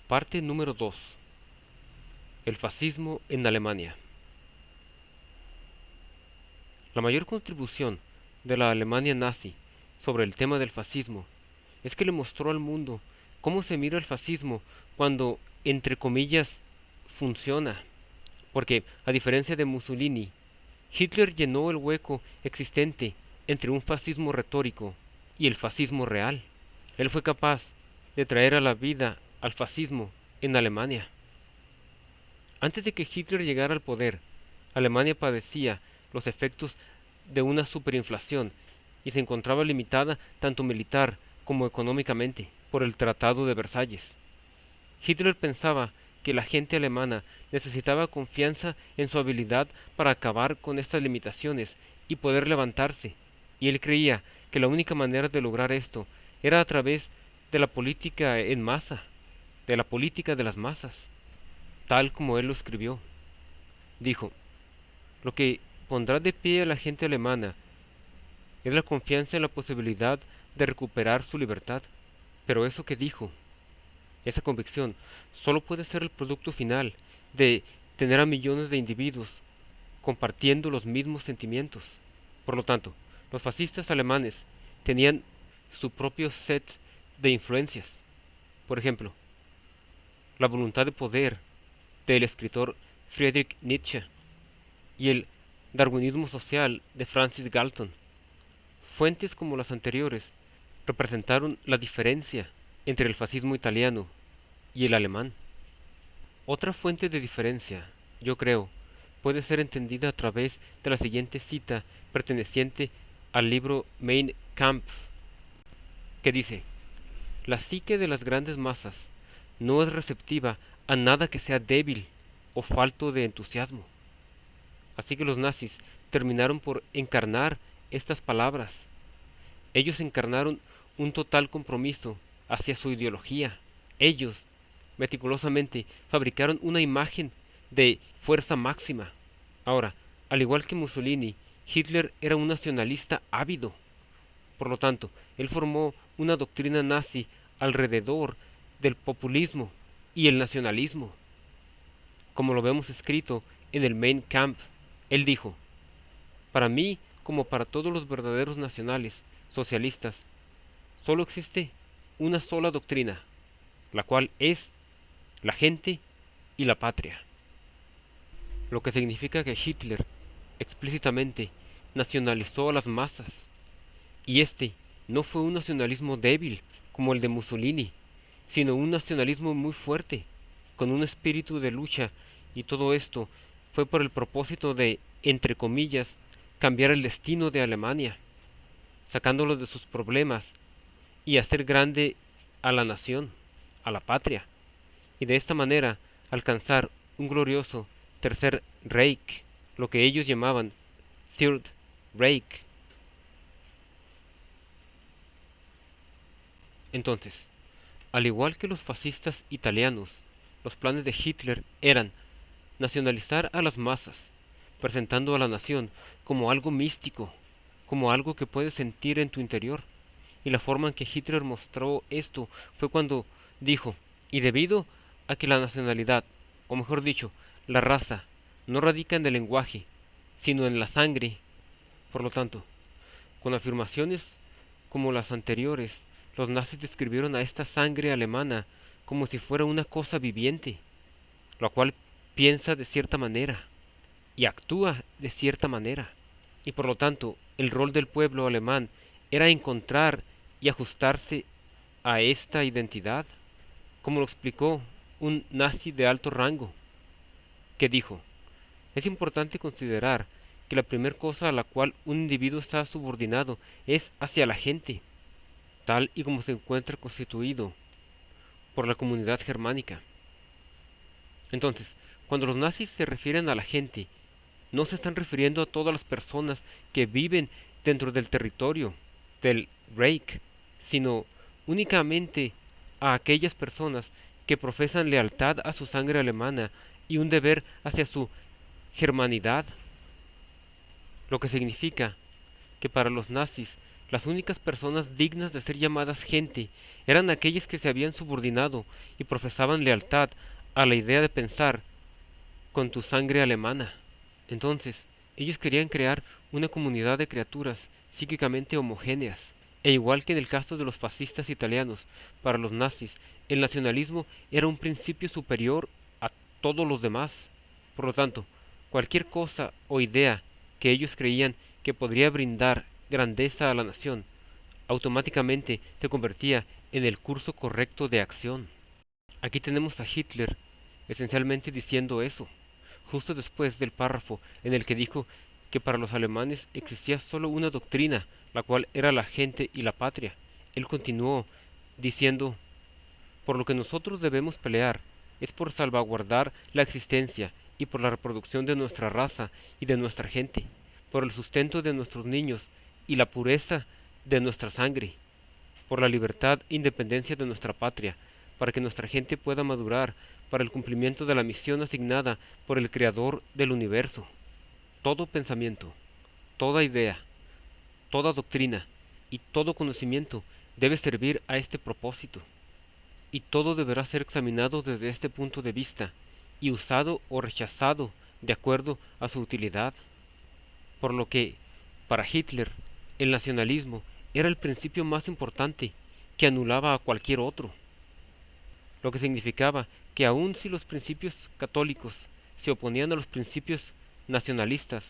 Parte número 2. El fascismo en Alemania. La mayor contribución de la Alemania nazi sobre el tema del fascismo es que le mostró al mundo cómo se mira el fascismo cuando, entre comillas, funciona. Porque, a diferencia de Mussolini, Hitler llenó el hueco existente entre un fascismo retórico y el fascismo real. Él fue capaz de traer a la vida al fascismo en Alemania. Antes de que Hitler llegara al poder, Alemania padecía los efectos de una superinflación y se encontraba limitada tanto militar como económicamente por el Tratado de Versalles. Hitler pensaba que la gente alemana necesitaba confianza en su habilidad para acabar con estas limitaciones y poder levantarse, y él creía que la única manera de lograr esto era a través de la política en masa, de la política de las masas, tal como él lo escribió. Dijo: lo que pondrá de pie a la gente alemana es la confianza en la posibilidad de recuperar su libertad. Pero eso que dijo, esa convicción, solo puede ser el producto final de tener a millones de individuos compartiendo los mismos sentimientos. Por lo tanto, los fascistas alemanes tenían su propio set de influencias. Por ejemplo, la voluntad de poder del escritor Friedrich Nietzsche y el darwinismo social de Francis Galton. Fuentes como las anteriores representaron la diferencia entre el fascismo italiano y el alemán. Otra fuente de diferencia, yo creo, puede ser entendida a través de la siguiente cita perteneciente al libro Mein Kampf, que dice: la psique de las grandes masas no es receptiva a nada que sea débil o falto de entusiasmo. Así que los nazis terminaron por encarnar estas palabras. Ellos encarnaron un total compromiso hacia su ideología. Ellos, meticulosamente, fabricaron una imagen de fuerza máxima. Ahora, al igual que Mussolini, Hitler era un nacionalista ávido. Por lo tanto, él formó una doctrina nazi alrededor del populismo y el nacionalismo. Como lo vemos escrito en el Mein Kampf, él dijo: para mí, como para todos los verdaderos nacionales socialistas, solo existe una sola doctrina, la cual es la gente y la patria. Lo que significa que Hitler explícitamente nacionalizó a las masas, y este no fue un nacionalismo débil como el de Mussolini, sino un nacionalismo muy fuerte, con un espíritu de lucha, y todo esto fue por el propósito de, entre comillas, cambiar el destino de Alemania, sacándolo de sus problemas y hacer grande a la nación, a la patria, y de esta manera alcanzar un glorioso tercer Reich, lo que ellos llamaban Third Reich. Entonces, al igual que los fascistas italianos, los planes de Hitler eran nacionalizar a las masas, presentando a la nación como algo místico, como algo que puedes sentir en tu interior. Y la forma en que Hitler mostró esto fue cuando dijo: y debido a que la nacionalidad, o mejor dicho, la raza, no radica en el lenguaje, sino en la sangre, por lo tanto, con afirmaciones como las anteriores, los nazis describieron a esta sangre alemana como si fuera una cosa viviente, la cual piensa de cierta manera y actúa de cierta manera. Y por lo tanto, el rol del pueblo alemán era encontrar y ajustarse a esta identidad, como lo explicó un nazi de alto rango, que dijo: es importante considerar que la primera cosa a la cual un individuo está subordinado es hacia la gente, tal y como se encuentra constituido por la comunidad germánica. Entonces, cuando los nazis se refieren a la gente, no se están refiriendo a todas las personas que viven dentro del territorio del Reich, sino únicamente a aquellas personas que profesan lealtad a su sangre alemana y un deber hacia su germanidad, lo que significa que para los nazis las únicas personas dignas de ser llamadas gente eran aquellas que se habían subordinado y profesaban lealtad a la idea de pensar con tu sangre alemana. Entonces, ellos querían crear una comunidad de criaturas psíquicamente homogéneas, e igual que en el caso de los fascistas italianos, para los nazis, el nacionalismo era un principio superior a todos los demás. Por lo tanto, cualquier cosa o idea que ellos creían que podría brindar grandeza a la nación, automáticamente se convertía en el curso correcto de acción. Aquí tenemos a Hitler esencialmente diciendo eso, justo después del párrafo en el que dijo que para los alemanes existía solo una doctrina, la cual era la gente y la patria. Él continuó diciendo, por lo que nosotros debemos pelear es por salvaguardar la existencia y por la reproducción de nuestra raza y de nuestra gente, por el sustento de nuestros niños y la pureza de nuestra sangre, por la libertad e independencia de nuestra patria, para que nuestra gente pueda madurar para el cumplimiento de la misión asignada por el Creador del universo. Todo pensamiento, toda idea, toda doctrina y todo conocimiento debe servir a este propósito, y todo deberá ser examinado desde este punto de vista y usado o rechazado de acuerdo a su utilidad. Por lo que, para Hitler, el nacionalismo era el principio más importante que anulaba a cualquier otro, lo que significaba que aun si los principios católicos se oponían a los principios nacionalistas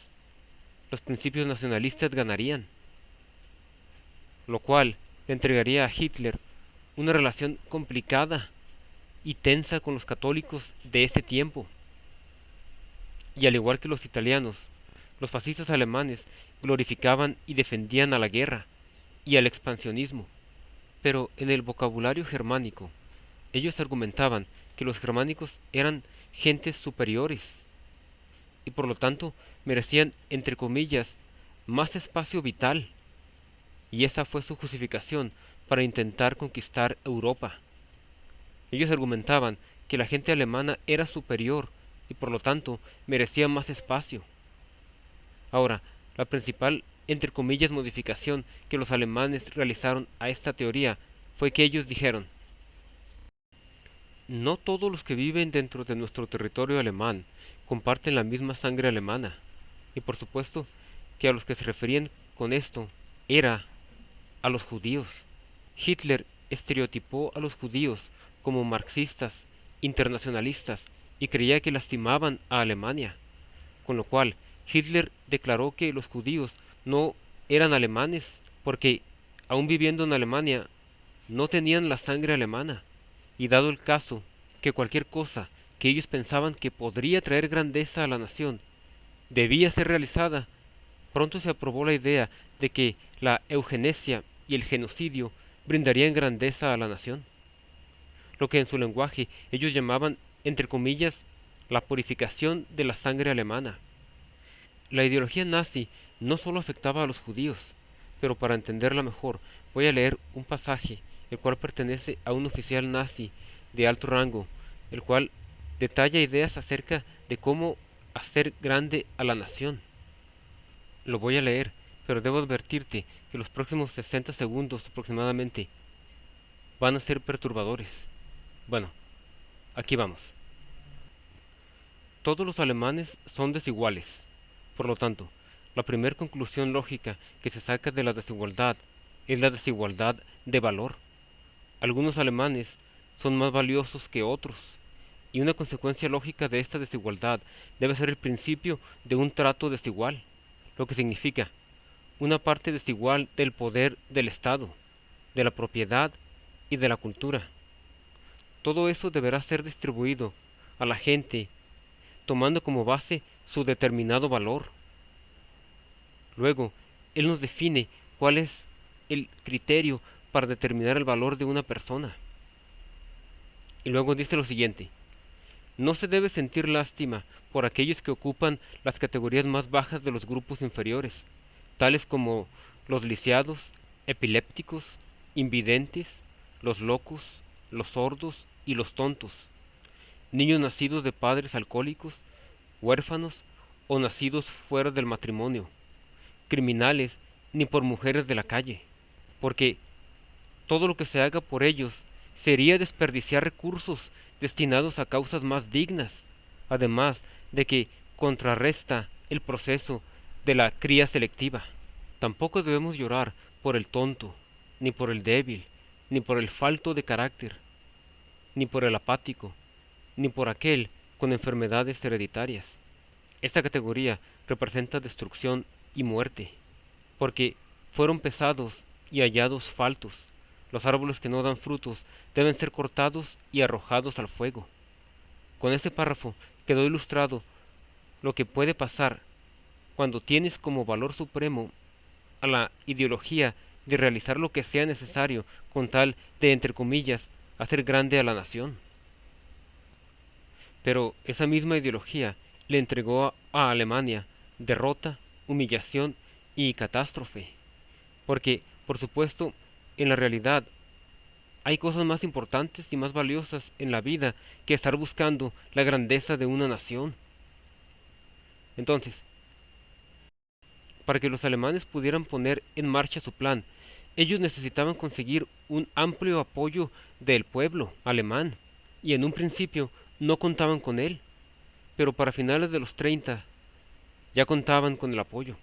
ganarían, lo cual le entregaría a Hitler una relación complicada y tensa con los católicos de ese tiempo. Y al igual que los italianos, los fascistas alemanes glorificaban y defendían a la guerra y al expansionismo, pero en el vocabulario germánico, ellos argumentaban que los germánicos eran gentes superiores y por lo tanto merecían, entre comillas, más espacio vital, y esa fue su justificación para intentar conquistar Europa. Ellos argumentaban que la gente alemana era superior y por lo tanto merecía más espacio. Ahora, la principal, entre comillas, modificación que los alemanes realizaron a esta teoría fue que ellos dijeron: no todos los que viven dentro de nuestro territorio alemán comparten la misma sangre alemana, y por supuesto que a los que se referían con esto era a los judíos. Hitler estereotipó a los judíos como marxistas, internacionalistas, y creía que lastimaban a Alemania, con lo cual Hitler declaró que los judíos no eran alemanes porque, aun viviendo en Alemania, no tenían la sangre alemana, y dado el caso que cualquier cosa que ellos pensaban que podría traer grandeza a la nación debía ser realizada, pronto se aprobó la idea de que la eugenesia y el genocidio brindarían grandeza a la nación, lo que en su lenguaje ellos llamaban, entre comillas, la purificación de la sangre alemana. La ideología nazi no solo afectaba a los judíos, pero para entenderla mejor voy a leer un pasaje, el cual pertenece a un oficial nazi de alto rango, el cual detalla ideas acerca de cómo hacer grande a la nación. Lo voy a leer, pero debo advertirte que los próximos 60 segundos aproximadamente van a ser perturbadores. Bueno, aquí vamos. Todos los alemanes son desiguales. Por lo tanto, la primera conclusión lógica que se saca de la desigualdad es la desigualdad de valor. Algunos alemanes son más valiosos que otros, y una consecuencia lógica de esta desigualdad debe ser el principio de un trato desigual, lo que significa una parte desigual del poder del Estado, de la propiedad y de la cultura. Todo eso deberá ser distribuido a la gente tomando como base su determinado valor. Luego, él nos define cuál es el criterio para determinar el valor de una persona. Y luego dice lo siguiente: no se debe sentir lástima por aquellos que ocupan las categorías más bajas de los grupos inferiores, tales como los lisiados, epilépticos, invidentes, los locos, los sordos y los tontos, niños nacidos de padres alcohólicos, huérfanos o nacidos fuera del matrimonio, criminales, ni por mujeres de la calle. porque todo lo que se haga por ellos sería desperdiciar recursos destinados a causas más dignas, además de que contrarresta el proceso de la cría selectiva. Tampoco debemos llorar por el tonto, ni por el débil, ni por el falto de carácter, ni por el apático, ni por aquel con enfermedades hereditarias. Esta categoría representa destrucción y muerte, porque fueron pesados y hallados faltos. Los árboles que no dan frutos deben ser cortados y arrojados al fuego. Con este párrafo quedó ilustrado lo que puede pasar cuando tienes como valor supremo a la ideología de realizar lo que sea necesario con tal de, entre comillas, hacer grande a la nación. Pero esa misma ideología le entregó a Alemania derrota, humillación y catástrofe. Porque, por supuesto, en la realidad hay cosas más importantes y más valiosas en la vida que estar buscando la grandeza de una nación. Entonces, para que los alemanes pudieran poner en marcha su plan, ellos necesitaban conseguir un amplio apoyo del pueblo alemán, y en un principio no contaban con él, pero para finales de los 30 ya contaban con el apoyo.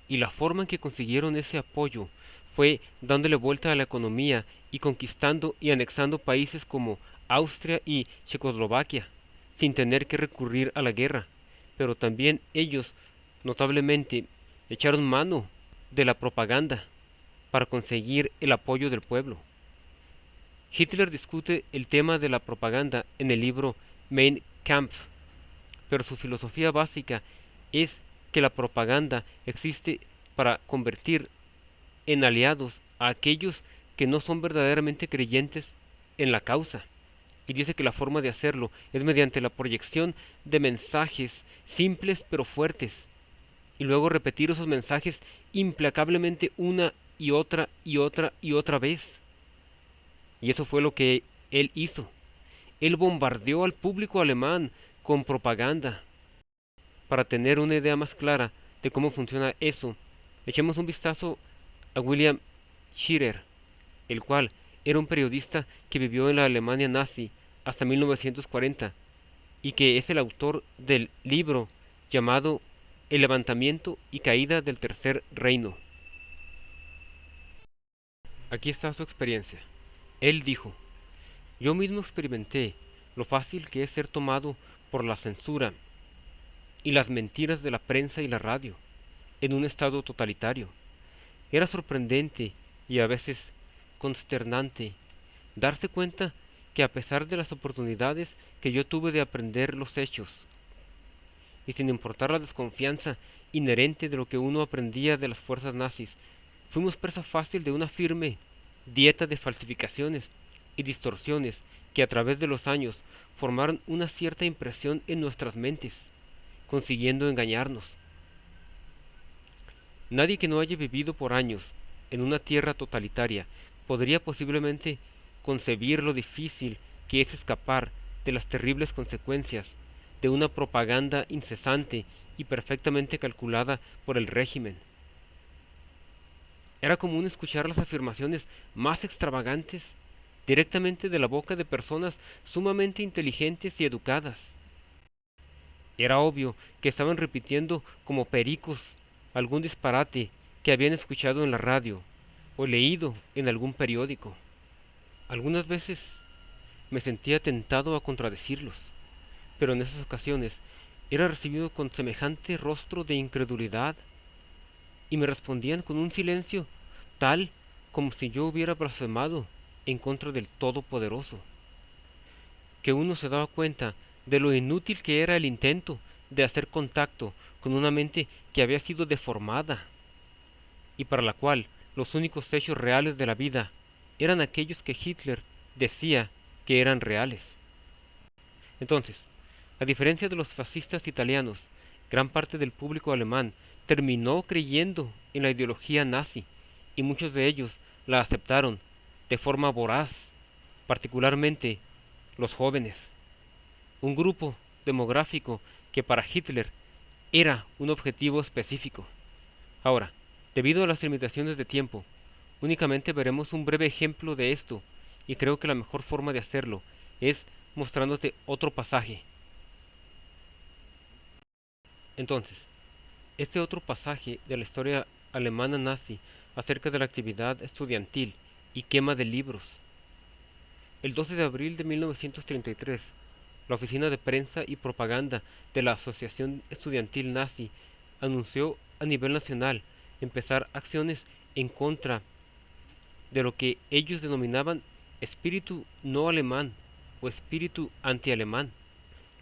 Y la forma en que consiguieron ese apoyo fue dándole vuelta a la economía y conquistando y anexando países como Austria y Checoslovaquia, sin tener que recurrir a la guerra. Pero también ellos, notablemente, echaron mano de la propaganda para conseguir el apoyo del pueblo. Hitler discute el tema de la propaganda en el libro Mein Kampf, pero su filosofía básica es que la propaganda existe para convertir en aliados a aquellos que no son verdaderamente creyentes en la causa. Y dice que la forma de hacerlo es mediante la proyección de mensajes simples pero fuertes, y luego repetir esos mensajes implacablemente una y otra y otra y otra vez. Y eso fue lo que él hizo. Él bombardeó al público alemán con propaganda. Para tener una idea más clara de cómo funciona eso, echemos un vistazo a William Shirer, el cual era un periodista que vivió en la Alemania nazi hasta 1940 y que es el autor del libro llamado El levantamiento y caída del Tercer Reino. Aquí está su experiencia. Él dijo: yo mismo experimenté lo fácil que es ser tomado por la censura y las mentiras de la prensa y la radio en un estado totalitario. Era sorprendente y a veces consternante darse cuenta que, a pesar de las oportunidades que yo tuve de aprender los hechos, y sin importar la desconfianza inherente de lo que uno aprendía de las fuerzas nazis, fuimos presa fácil de una firme dieta de falsificaciones y distorsiones que a través de los años formaron una cierta impresión en nuestras mentes, consiguiendo engañarnos. Nadie que no haya vivido por años en una tierra totalitaria podría posiblemente concebir lo difícil que es escapar de las terribles consecuencias de una propaganda incesante y perfectamente calculada por el régimen. Era común escuchar las afirmaciones más extravagantes directamente de la boca de personas sumamente inteligentes y educadas. Era obvio que estaban repitiendo como pericos algún disparate que habían escuchado en la radio o leído en algún periódico. Algunas veces me sentía tentado a contradecirlos, pero en esas ocasiones era recibido con semejante rostro de incredulidad, y me respondían con un silencio tal como si yo hubiera blasfemado en contra del Todopoderoso, que uno se daba cuenta de lo inútil que era el intento de hacer contacto con una mente que había sido deformada y para la cual los únicos hechos reales de la vida eran aquellos que Hitler decía que eran reales. Entonces, a diferencia de los fascistas italianos, gran parte del público alemán terminó creyendo en la ideología nazi, y muchos de ellos la aceptaron de forma voraz, particularmente los jóvenes, un grupo demográfico que para Hitler era un objetivo específico. Ahora, debido a las limitaciones de tiempo, Únicamente veremos un breve ejemplo de esto, y creo que la mejor forma de hacerlo es mostrándote otro pasaje. Entonces, este otro pasaje de la historia alemana nazi acerca de la actividad estudiantil y quema de libros. El 12 de abril de 1933, la Oficina de Prensa y Propaganda de la Asociación Estudiantil Nazi anunció a nivel nacional empezar acciones en contra de lo que ellos denominaban espíritu no alemán o espíritu antialemán,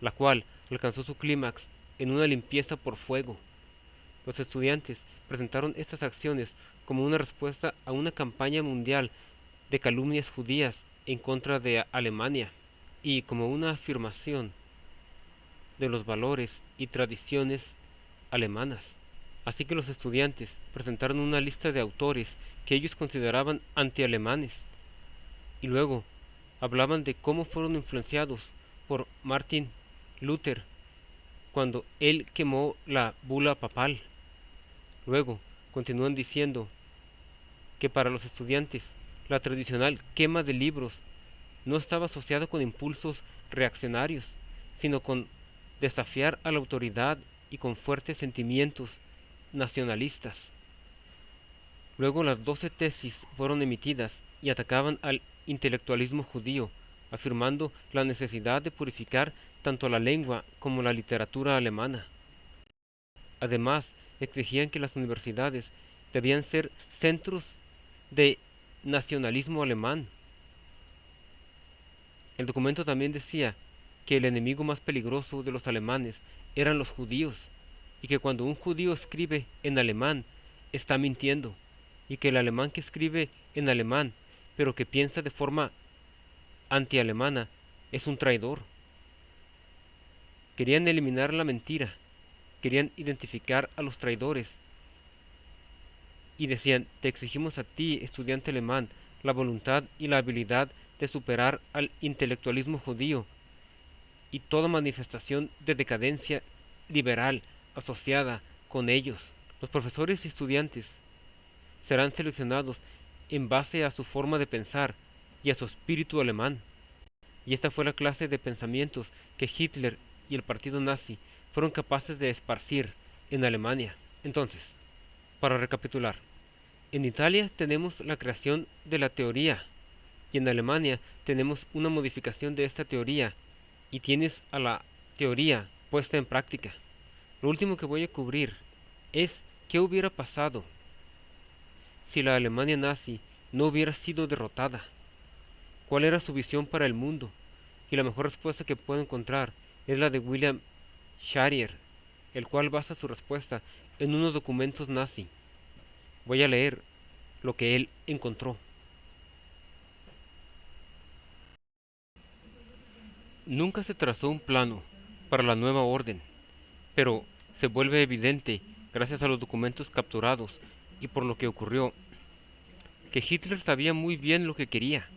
la cual alcanzó su clímax en una limpieza por fuego. Los estudiantes presentaron estas acciones como una respuesta a una campaña mundial de calumnias judías en contra de Alemania y como una afirmación de los valores y tradiciones alemanas. Así que los estudiantes presentaron una lista de autores que ellos consideraban antialemanes y luego hablaban de cómo fueron influenciados por Martin Luther cuando él quemó la bula papal. Luego continúan diciendo que para los estudiantes la tradicional quema de libros no estaba asociada con impulsos reaccionarios, sino con desafiar a la autoridad y con fuertes sentimientos nacionalistas. Luego las 12 tesis fueron emitidas y atacaban al intelectualismo judío, afirmando la necesidad de purificar tanto la lengua como la literatura alemana. Además, exigían que las universidades debían ser centros de nacionalismo alemán. El documento también decía que el enemigo más peligroso de los alemanes eran los judíos, y que cuando un judío escribe en alemán, está mintiendo, y que el alemán que escribe en alemán, pero que piensa de forma antialemana, es un traidor. Querían eliminar la mentira, querían identificar a los traidores, y decían, te exigimos a ti, estudiante alemán, la voluntad y la habilidad de superar al intelectualismo judío y toda manifestación de decadencia liberal asociada con ellos. Los profesores y estudiantes serán seleccionados en base a su forma de pensar y a su espíritu alemán. Y esta fue la clase de pensamientos que Hitler y el partido nazi fueron capaces de esparcir en Alemania. Entonces, para recapitular, en Italia tenemos la creación de la teoría y en Alemania tenemos una modificación de esta teoría y tienes a la teoría puesta en práctica. Lo último que voy a cubrir es qué hubiera pasado si la Alemania nazi no hubiera sido derrotada, cuál era su visión para el mundo, y la mejor respuesta que puedo encontrar es la de William Scharrier, el cual basa su respuesta en unos documentos nazi. Voy a leer lo que él encontró. Nunca se trazó un plano para la nueva orden, pero se vuelve evidente, gracias a los documentos capturados y por lo que ocurrió, que Hitler sabía muy bien lo que quería.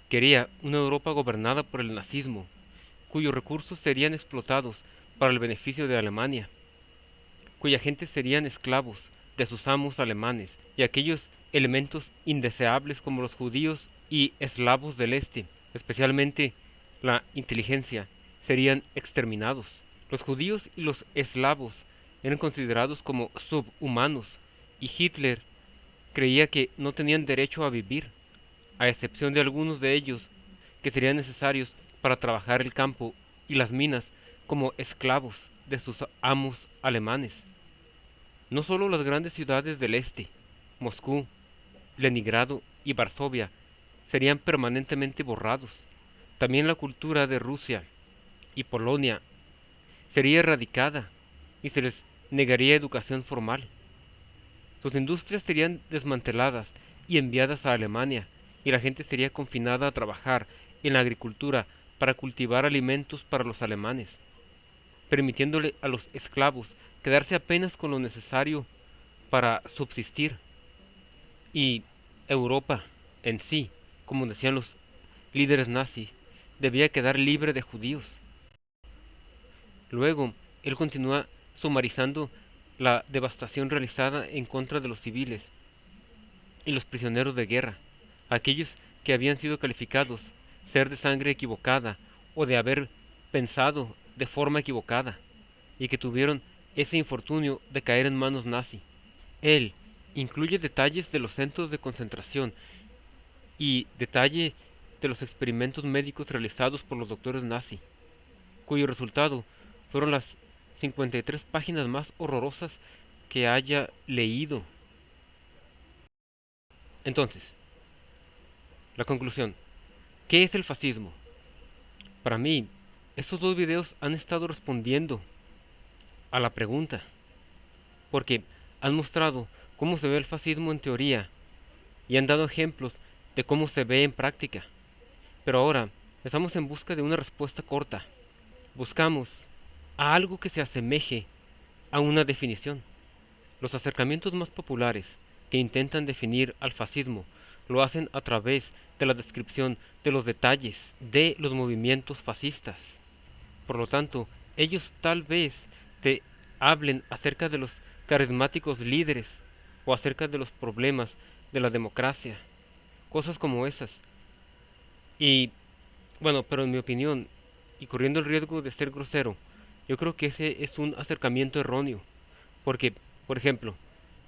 Quería una Europa gobernada por el nazismo, cuyos recursos serían explotados para el beneficio de Alemania, cuya gente serían esclavos de sus amos alemanes, y aquellos elementos indeseables como los judíos y eslavos del este, especialmente la inteligencia, serían exterminados. Los judíos y los eslavos eran considerados como subhumanos, y Hitler creía que no tenían derecho a vivir, a excepción de algunos de ellos que serían necesarios para trabajar el campo y las minas como esclavos de sus amos alemanes. No solo las grandes ciudades del este, Moscú, Leningrado y Varsovia, serían permanentemente borrados, también la cultura de Rusia y Polonia sería erradicada y se les negaría educación formal. Sus industrias serían desmanteladas y enviadas a Alemania, y la gente sería confinada a trabajar en la agricultura para cultivar alimentos para los alemanes, permitiéndole a los esclavos quedarse apenas con lo necesario para subsistir. Y Europa en sí, como decían los líderes nazis, debía quedar libre de judíos. Luego, él continúa sumarizando la devastación realizada en contra de los civiles. y los prisioneros de guerra, aquellos que habían sido calificados ser de sangre equivocada o de haber pensado de forma equivocada y que tuvieron ese infortunio de caer en manos nazi. Él incluye detalles de los centros de concentración y detalle de los experimentos médicos realizados por los doctores nazi, cuyo resultado fueron las 53 páginas más horrorosas que haya leído. Entonces, la conclusión. ¿Qué es el fascismo? Para mí, estos dos videos han estado respondiendo a la pregunta, porque han mostrado cómo se ve el fascismo en teoría y han dado ejemplos de cómo se ve en práctica. Pero ahora estamos en busca de una respuesta corta. Buscamos a algo que se asemeje a una definición. Los acercamientos más populares que intentan definir al fascismo lo hacen a través de la descripción de los detalles de los movimientos fascistas. Por lo tanto, ellos tal vez te hablen acerca de los carismáticos líderes o acerca de los problemas de la democracia, cosas como esas. Y bueno, pero en mi opinión, y corriendo el riesgo de ser grosero, yo creo que ese es un acercamiento erróneo, porque, por ejemplo,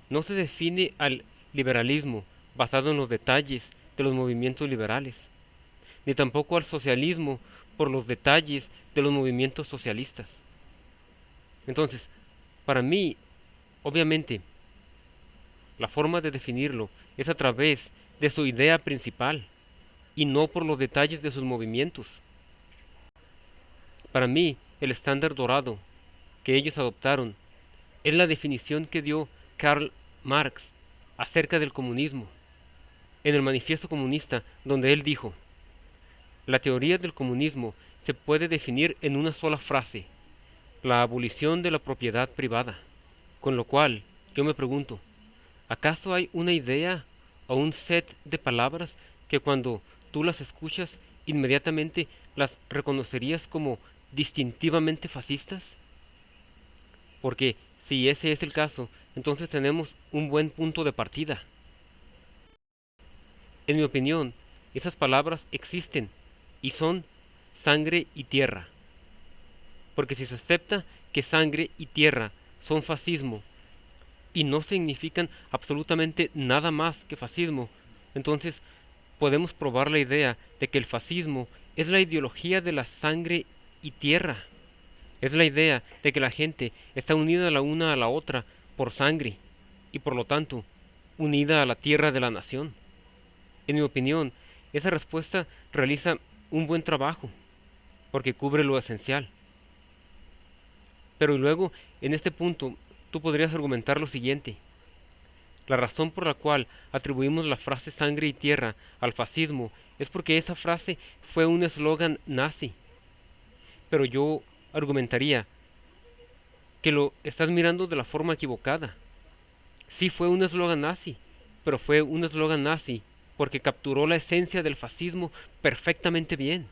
no se define al liberalismo basado en los detalles de los movimientos liberales, ni tampoco al socialismo por los detalles de los movimientos socialistas. Entonces, para mí, obviamente, la forma de definirlo es a través de su idea principal y no por los detalles de sus movimientos. Para mí, el estándar dorado que ellos adoptaron es la definición que dio Karl Marx acerca del comunismo en el Manifiesto Comunista, donde él dijo: la teoría del comunismo se puede definir en una sola frase: la abolición de la propiedad privada. Con lo cual, yo me pregunto, ¿acaso hay una idea o un set de palabras que cuando tú las escuchas inmediatamente las reconocerías como distintivamente fascistas? Porque si ese es el caso, entonces tenemos un buen punto de partida. En mi opinión, esas palabras existen y son sangre y tierra. Porque si se acepta que sangre y tierra son fascismo y no significan absolutamente nada más que fascismo, entonces podemos probar la idea de que el fascismo es la ideología de la sangre y tierra. Es la idea de que la gente está unida la una a la otra por sangre y por lo tanto unida a la tierra de la nación. En mi opinión, esa respuesta realiza un buen trabajo porque cubre lo esencial. Pero luego, en este punto, tú podrías argumentar lo siguiente. La razón por la cual atribuimos la frase sangre y tierra al fascismo es porque esa frase fue un eslogan nazi. Pero yo argumentaría que lo estás mirando de la forma equivocada. Sí fue un eslogan nazi, pero fue un eslogan nazi porque capturó la esencia del fascismo perfectamente bien.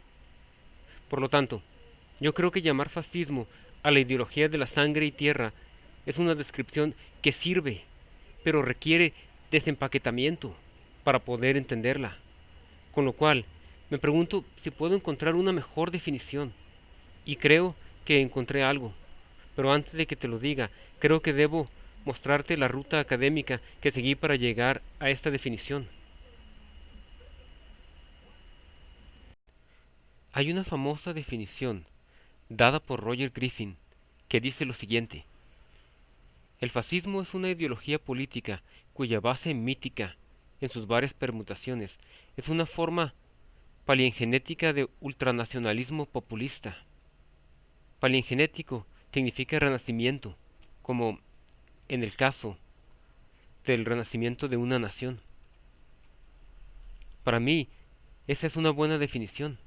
Por lo tanto, yo creo que llamar fascismo a la ideología de la sangre y tierra es una descripción que sirve, pero requiere desempaquetamiento para poder entenderla. Con lo cual, me pregunto si puedo encontrar una mejor definición. Y creo que encontré algo. Pero antes de que te lo diga, creo que debo mostrarte la ruta académica que seguí para llegar a esta definición. Hay una famosa definición dada por Roger Griffin que dice lo siguiente: el fascismo es una ideología política cuya base mítica, en sus varias permutaciones, es una forma paliengenética de ultranacionalismo populista. Paliengenético significa renacimiento, como en el caso del renacimiento de una nación. Para mí, esa es una buena definición,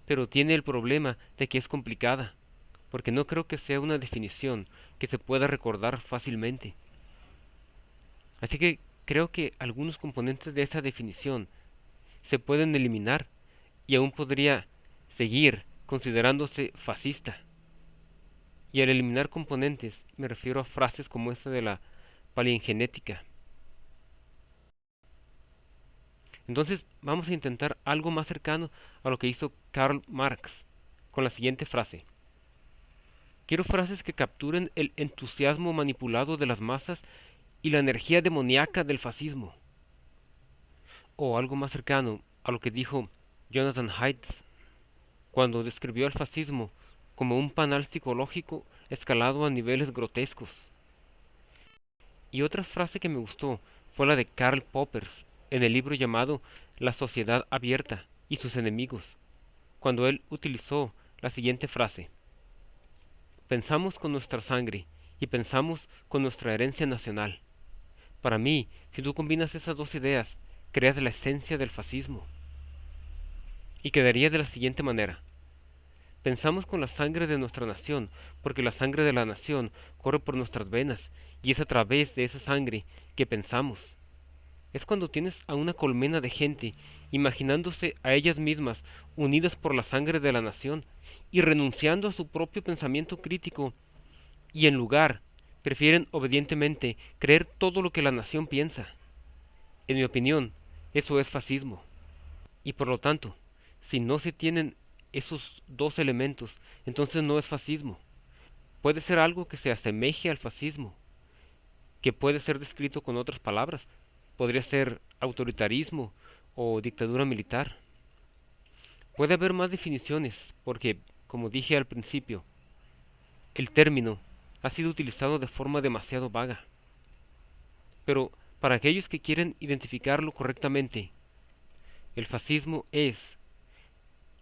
pero tiene el problema de que es complicada, porque no creo que sea una definición que se pueda recordar fácilmente. Así que creo que algunos componentes de esa definición se pueden eliminar y aún podría seguir considerándose fascista. Y al eliminar componentes me refiero a frases como esta de la paliengenética. Entonces vamos a intentar algo más cercano a lo que hizo Karl Marx, con la siguiente frase. Quiero frases que capturen el entusiasmo manipulado de las masas y la energía demoníaca del fascismo. O algo más cercano a lo que dijo Jonathan Haidt cuando describió al fascismo como un panal psicológico escalado a niveles grotescos. Y otra frase que me gustó fue la de Karl Popper en el libro llamado La sociedad abierta y sus enemigos, cuando él utilizó la siguiente frase: pensamos con nuestra sangre y pensamos con nuestra herencia nacional. Para mí, si tú combinas esas dos ideas, creas la esencia del fascismo. Y quedaría de la siguiente manera: pensamos con la sangre de nuestra nación, porque la sangre de la nación corre por nuestras venas, y es a través de esa sangre que pensamos. Es cuando tienes a una colmena de gente imaginándose a ellas mismas unidas por la sangre de la nación y renunciando a su propio pensamiento crítico, y en lugar prefieren obedientemente creer todo lo que la nación piensa. En mi opinión, eso es fascismo. Y por lo tanto, si no se tienen esos dos elementos, entonces no es fascismo. Puede ser algo que se asemeje al fascismo, que puede ser descrito con otras palabras. Podría ser autoritarismo o dictadura militar. Puede haber más definiciones, porque, como dije al principio, el término ha sido utilizado de forma demasiado vaga. Pero para aquellos que quieren identificarlo correctamente, el fascismo es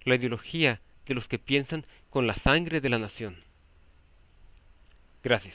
la ideología de los que piensan con la sangre de la nación. Gracias.